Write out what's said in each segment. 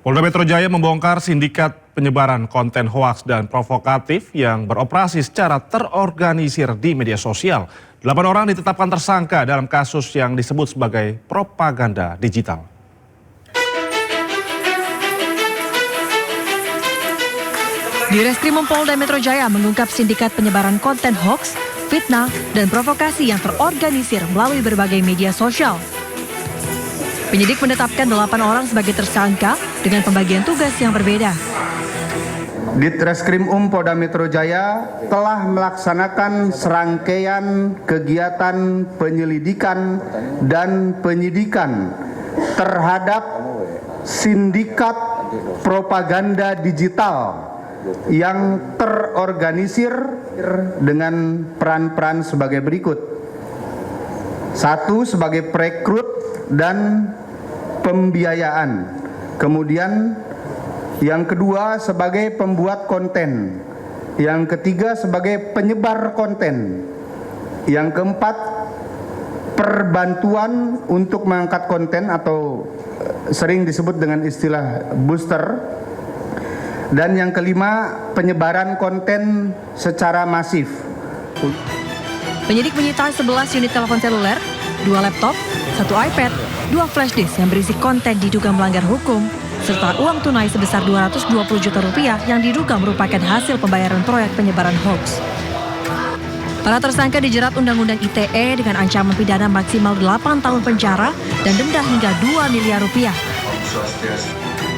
Polda Metro Jaya membongkar sindikat penyebaran konten hoaks dan provokatif yang beroperasi secara terorganisir di media sosial. 8 orang ditetapkan tersangka dalam kasus yang disebut sebagai propaganda digital. Direskrimum Polda Metro Jaya mengungkap sindikat penyebaran konten hoaks, fitnah, dan provokasi yang terorganisir melalui berbagai media sosial. Penyidik menetapkan 8 orang sebagai tersangka dengan pembagian tugas yang berbeda. Ditreskrimum Polda Metro Jaya telah melaksanakan serangkaian kegiatan penyelidikan dan penyidikan terhadap sindikat propaganda digital yang terorganisir dengan peran-peran sebagai berikut. 1. Sebagai perekrut dan pembiayaan. Kemudian yang kedua sebagai pembuat konten. Yang ketiga sebagai penyebar konten. Yang keempat perbantuan untuk mengangkat konten atau sering disebut dengan istilah booster. Dan yang kelima penyebaran konten secara masif. Penyidik menyita 11 unit telepon seluler, 2 laptop, 1 iPad, 2 flash disk yang berisi konten diduga melanggar hukum, serta uang tunai sebesar 220 juta rupiah yang diduga merupakan hasil pembayaran proyek penyebaran hoax. Para tersangka dijerat Undang-Undang ITE dengan ancaman pidana maksimal 8 tahun penjara dan denda hingga 2 miliar rupiah.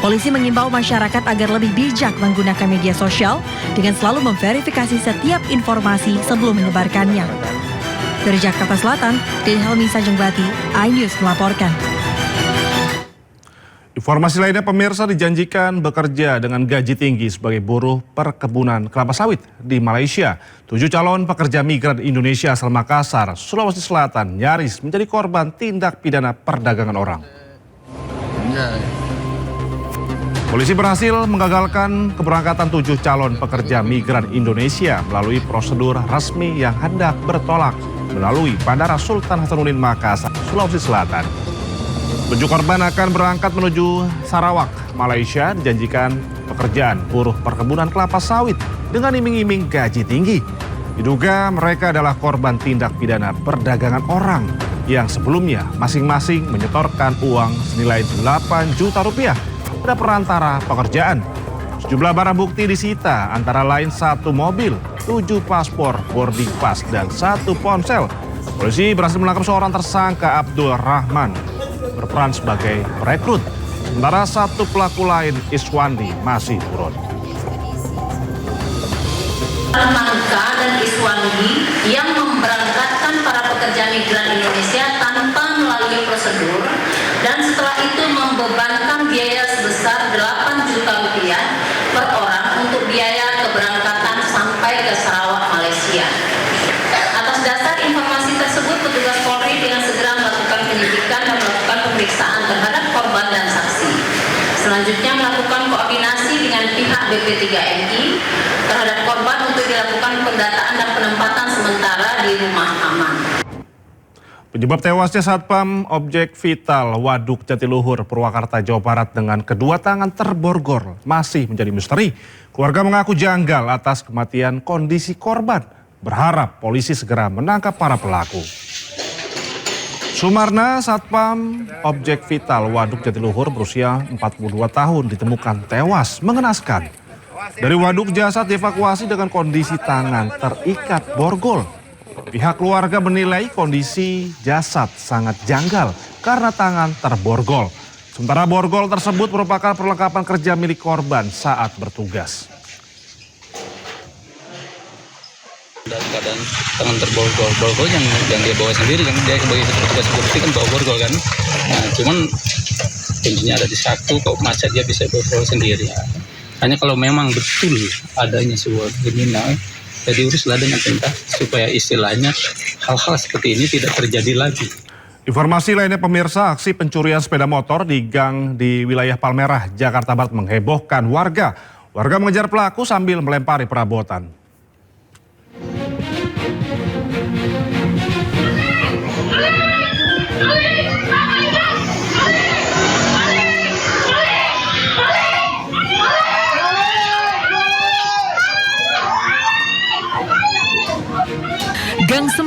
Polisi mengimbau masyarakat agar lebih bijak menggunakan media sosial dengan selalu memverifikasi setiap informasi sebelum menyebarkannya. Dari Jakarta Selatan, Deni Helmi Sanjengbati, iNews melaporkan. Informasi lainnya, pemirsa dijanjikan bekerja dengan gaji tinggi sebagai buruh perkebunan kelapa sawit di Malaysia. 7 calon pekerja migran Indonesia asal Makassar, Sulawesi Selatan nyaris menjadi korban tindak pidana perdagangan orang. Polisi berhasil menggagalkan keberangkatan 7 calon pekerja migran Indonesia melalui prosedur resmi yang hendak bertolak melalui Bandara Sultan Hasanuddin Makassar, Sulawesi Selatan. 7 korban akan berangkat menuju Sarawak, Malaysia, dijanjikan pekerjaan buruh perkebunan kelapa sawit dengan iming-iming gaji tinggi. Diduga mereka adalah korban tindak pidana perdagangan orang yang sebelumnya masing-masing menyetorkan uang senilai 8 juta rupiah pada perantara pekerjaan. Sejumlah barang bukti disita, antara lain 1 mobil, 7 paspor, boarding pass, dan 1 ponsel. Polisi berhasil menangkap seorang tersangka, Abdul Rahman, berperan sebagai perekrut. Sementara 1 pelaku lain, Iswandi, masih buron. Mangka dan Iswandi yang memberangkatkan para pekerja migran Indonesia tanpa melalui prosedur dan setelah itu membebankan biaya sebesar 8 juta rupiah per orang untuk biaya keberangkatan sampai ke Sarawak, Malaysia. Atas dasar informasi tersebut, petugas Polri dengan segera melakukan penyidikan dan melakukan pemeriksaan terhadap korban dan saksi. Selanjutnya melakukan koordinasi dengan pihak BP3MI terhadap korban untuk dilakukan pendataan dan penempatan sementara di rumah aman. Penyebab tewasnya Satpam Objek Vital Waduk Jatiluhur, Purwakarta, Jawa Barat dengan kedua tangan terborgol masih menjadi misteri. Keluarga mengaku janggal atas kematian kondisi korban, berharap polisi segera menangkap para pelaku. Sumarna, Satpam Objek Vital Waduk Jatiluhur berusia 42 tahun ditemukan tewas mengenaskan. Dari waduk jasad dievakuasi dengan kondisi tangan terikat borgol. Pihak keluarga menilai kondisi jasad sangat janggal karena tangan terborgol. Sementara borgol tersebut merupakan perlengkapan kerja milik korban saat bertugas. Dalam keadaan tangan terborgol, borgol yang dia bawa sendiri, yang dia sebagai petugas security kan bawa borgol kan. Nah, cuman kuncinya ada di saku, kok masa dia bisa borgol sendiri. Hanya kalau memang betul adanya sebuah kriminal, ya diuruslah dengan tuntas supaya istilahnya hal-hal seperti ini tidak terjadi lagi. Informasi lainnya, pemirsa, aksi pencurian sepeda motor di gang di wilayah Palmerah, Jakarta Barat menghebohkan warga. Warga mengejar pelaku sambil melempari perabotan.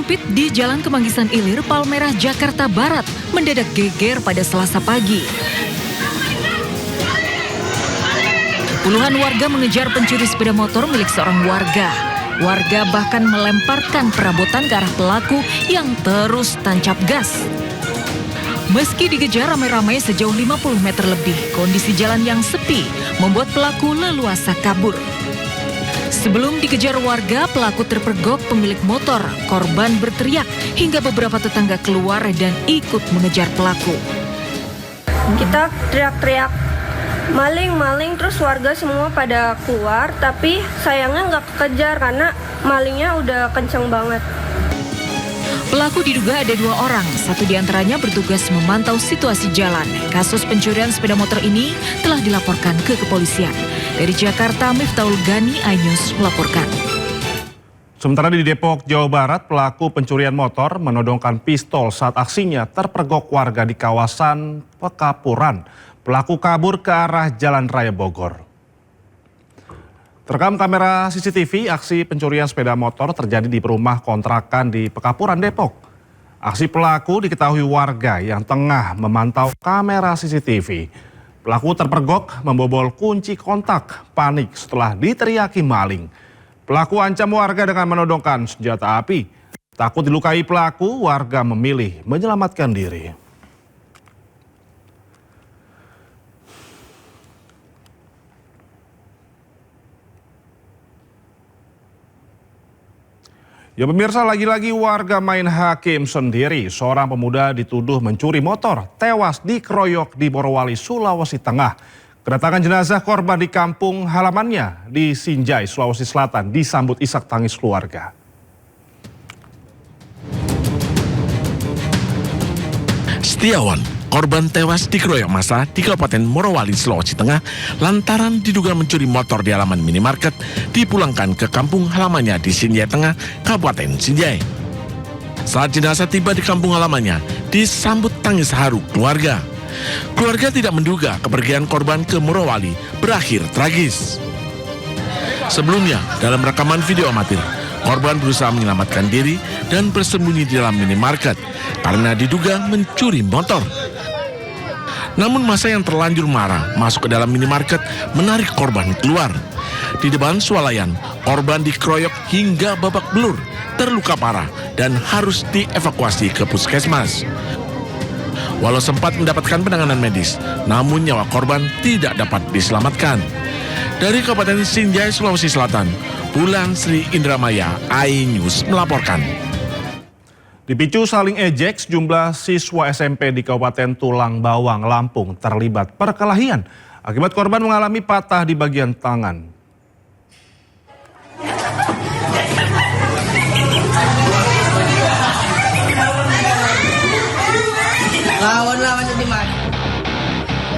sempit di Jalan Kemanggisan Ilir, Palmerah, Jakarta Barat mendadak geger pada Selasa pagi. Puluhan warga mengejar pencuri sepeda motor milik seorang warga. Warga bahkan melemparkan perabotan ke arah pelaku yang terus tancap gas. Meski dikejar ramai-ramai sejauh 50 meter lebih, kondisi jalan yang sepi membuat pelaku leluasa kabur. Sebelum dikejar warga, pelaku terpergok pemilik motor. Korban berteriak hingga beberapa tetangga keluar dan ikut mengejar pelaku. Kita teriak-teriak maling, terus warga semua pada keluar, tapi sayangnya nggak kekejar karena malingnya udah kenceng banget. Pelaku diduga ada 2 orang, satu diantaranya bertugas memantau situasi jalan. Kasus pencurian sepeda motor ini telah dilaporkan ke kepolisian. Dari Jakarta, Miftahul Gani, iNews melaporkan. Sementara di Depok, Jawa Barat, pelaku pencurian motor menodongkan pistol saat aksinya terpergok warga di kawasan Pekapuran. Pelaku kabur ke arah Jalan Raya Bogor. Terekam kamera CCTV, aksi pencurian sepeda motor terjadi di rumah kontrakan di Pekapuran, Depok. Aksi pelaku diketahui warga yang tengah memantau kamera CCTV. Pelaku terpergok membobol kunci kontak, panik setelah diteriaki maling. Pelaku ancam warga dengan menodongkan senjata api. Takut dilukai pelaku, warga memilih menyelamatkan diri. Ya pemirsa, lagi-lagi warga main hakim sendiri. Seorang pemuda dituduh mencuri motor, tewas dikeroyok di Morowali, Sulawesi Tengah. Kedatangan jenazah korban di kampung halamannya di Sinjai, Sulawesi Selatan disambut isak tangis keluarga. Setiawan, korban tewas dikeroyok massa di Kabupaten Morowali, Sulawesi Tengah lantaran diduga mencuri motor di halaman minimarket dipulangkan ke kampung halamannya di Sinjai Tengah, Kabupaten Sinjai. Saat jenazah tiba di kampung halamannya, disambut tangis haru keluarga. Keluarga tidak menduga kepergian korban ke Morowali berakhir tragis. Sebelumnya, dalam rekaman video amatir, korban berusaha menyelamatkan diri dan bersembunyi di dalam minimarket karena diduga mencuri motor. Namun massa yang terlanjur marah masuk ke dalam minimarket menarik korban keluar. Di depan swalayan, korban dikeroyok hingga babak belur, terluka parah dan harus dievakuasi ke puskesmas. Walau sempat mendapatkan penanganan medis, namun nyawa korban tidak dapat diselamatkan. Dari Kabupaten Sinjai, Sulawesi Selatan, Bulan Sri Indramaya, iNews melaporkan. Dipicu saling ejek, sejumlah siswa SMP di Kabupaten Tulang Bawang, Lampung terlibat perkelahian. Akibat korban mengalami patah di bagian tangan.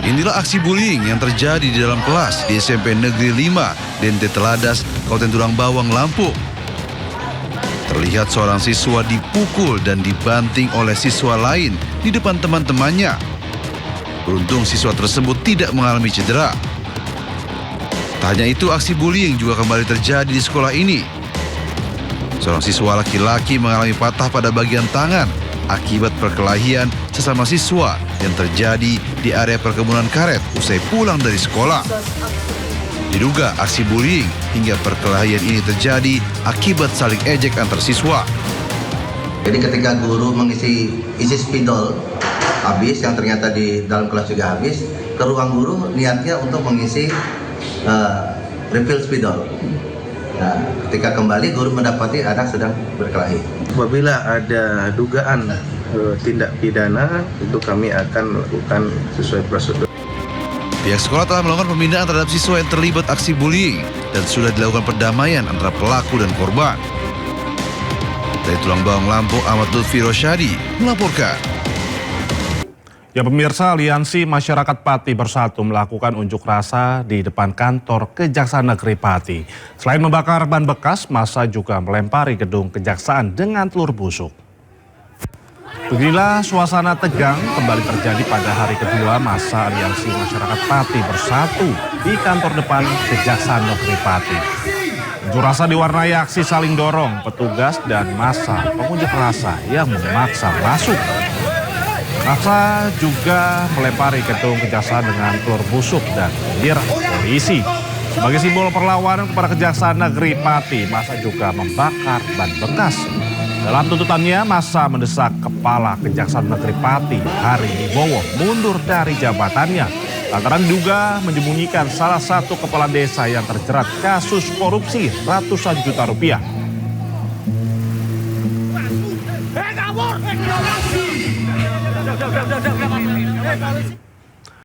Inilah aksi bullying yang terjadi di dalam kelas di SMP Negeri 5, Dente Teladas, Kabupaten Tulang Bawang, Lampung. Terlihat seorang siswa dipukul dan dibanting oleh siswa lain di depan teman-temannya. Beruntung siswa tersebut tidak mengalami cedera. Tak hanya itu, aksi bullying juga kembali terjadi di sekolah ini. Seorang siswa laki-laki mengalami patah pada bagian tangan akibat perkelahian sesama siswa yang terjadi di area perkebunan karet usai pulang dari sekolah. Diduga aksi bullying hingga perkelahian ini terjadi akibat saling ejek antar siswa. Jadi ketika guru mengisi spidol habis, yang ternyata di dalam kelas juga habis, ke ruang guru niatnya untuk mengisi refill spidol. Nah, ketika kembali guru mendapati anak sedang berkelahi. Apabila ada dugaan tindak pidana, itu kami akan melakukan sesuai prosedur. Pihak sekolah telah melakukan pemindahan terhadap siswa yang terlibat aksi bullying dan sudah dilakukan perdamaian antara pelaku dan korban. Dari Tulang Bawang, Lampung, Ahmad Lutfi Rosyadi melaporkan. Ya pemirsa, Aliansi Masyarakat Pati Bersatu melakukan unjuk rasa di depan kantor Kejaksaan Negeri Pati. Selain membakar ban bekas, massa juga melempari gedung kejaksaan dengan telur busuk. Beginilah suasana tegang kembali terjadi pada hari kedua massa Aliansi Masyarakat Pati Bersatu di kantor depan Kejaksaan Negeri Pati. Unjuk rasa diwarnai aksi saling dorong petugas dan massa pengunjuk rasa yang memaksa masuk. Massa juga melempari gedung kejaksaan dengan telur busuk dan menyindir polisi. Sebagai simbol perlawanan kepada Kejaksaan Negeri Pati, massa juga membakar ban bekas. Dalam tuntutannya, massa mendesak Kepala Kejaksaan Negeri Pati, Hari Wibowo, mundur dari jabatannya lantaran diduga menyembunyikan salah satu kepala desa yang terjerat kasus korupsi ratusan juta rupiah. Kabur!